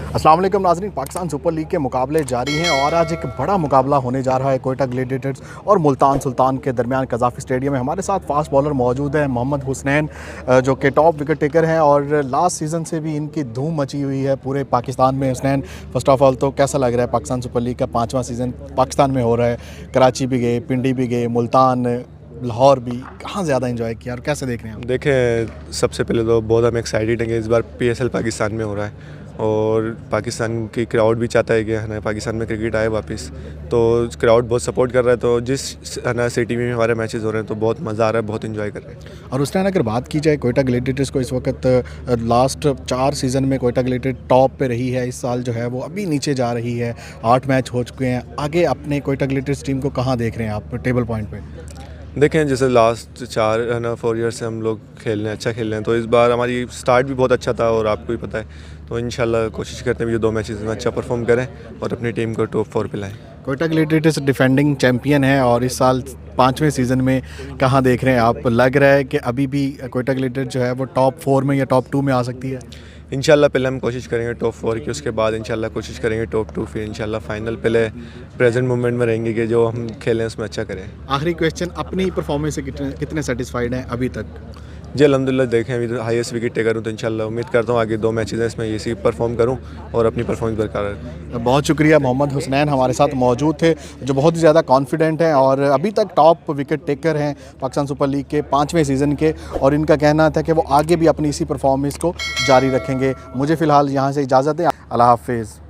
अस्सलाम वालेकुम नाज़रीन, पाकिस्तान सुपर लीग के मुकाबले जारी हैं और आज एक बड़ा मुकाबला होने जा रहा है कोयटा ग्लेडिएटर्स और मुल्तान सुल्तान के दरमियान कज़ाफ़ी स्टेडियम में। हमारे साथ फास्ट बॉलर मौजूद हैं मोहम्मद हुसनैन, जो कि टॉप विकेट टेकर हैं और लास्ट सीज़न से भी इनकी धूम मची हुई है पूरे पाकिस्तान में। हुसनैन, फर्स्ट ऑफ ऑल तो कैसा लग रहा है पाकिस्तान सुपर लीग का 5वां सीज़न पाकिस्तान में हो रहा है? कराची भी गए, पिंडी भी गए, मुल्तान, लाहौर भी, कहाँ ज़्यादा एंजॉय किया और कैसे देख रहे हैं आप? देखें, सबसे पहले तो बहुत हम एक्साइटेड हैं कि इस बार PSL पाकिस्तान में हो रहा है और पाकिस्तान की क्राउड भी चाहता है कि है ना पाकिस्तान में क्रिकेट आए वापस। तो क्राउड बहुत सपोर्ट कर रहा है, तो जिस है ना सिटी में हमारे मैचेस हो रहे हैं तो बहुत मज़ा आ रहा है, बहुत एंजॉय कर रहे हैं। और उसने अगर बात की जाए कोयटा ग्लेडिएटर्स को, इस वक्त लास्ट 4 सीज़न में कोयटा ग्लेडिएटर टॉप पे रही है। इस साल जो है वो अभी नीचे जा रही है, 8 मैच हो चुके हैं। आगे अपने कोयटा ग्लेडिएटर्स टीम को कहाँ देख रहे हैं आप टेबल पॉइंट पे? देखें, जैसे लास्ट 4 ईयर से हम लोग खेल रहे हैं, अच्छा खेल रहे हैं, तो इस बार हमारी स्टार्ट भी बहुत अच्छा था और आपको भी पता है, तो इंशाल्लाह कोशिश करते हैं ये 2 मैचेस में अच्छा परफॉर्म करें और अपनी टीम को टॉप 4 पे लाएं। कोयटा ग्लेडिएटर्स डिफेंडिंग चैंपियन है और इस साल 5वें सीज़न में कहाँ देख रहे हैं आप? लग रहा है कि अभी भी कोयटा ग्लेडिएटर्स जो है वो टॉप 4 में या टॉप 2 में आ सकती है? इंशाल्लाह पहले हम कोशिश करेंगे टॉप 4 की, उसके बाद इंशाल्लाह कोशिश करेंगे टॉप 2, फिर इंशाल्लाह फाइनल। पहले प्रेजेंट मोमेंट में रहेंगे कि जो हम खेलें उसमें अच्छा करें। आखिरी क्वेश्चन, अपनी परफॉर्मेंस से कितने सेटिस्फाइड हैं अभी तक? जी अल्हम्दुलिल्लाह, देखें अभी तो हाईएस्ट विकेट टेकर हूँ, तो इंशाल्लाह उम्मीद करता हूँ आगे 2 मैचेस हैं इसमें इसी परफॉर्म करूँ और अपनी परफॉर्मेंस बरकरार रखूँ। बहुत शुक्रिया। मोहम्मद हुसनैन हमारे साथ मौजूद थे, जो बहुत ही ज़्यादा कॉन्फिडेंट हैं और अभी तक टॉप विकेट टेकर हैं पाकिस्तान सुपर लीग के 5वें सीज़न के, और इनका कहना था कि वो आगे भी अपनी इसी परफॉर्मेंस को जारी रखेंगे। मुझे फ़िलहाल यहाँ से इजाज़त दें। अल्लाह हाफ़िज़।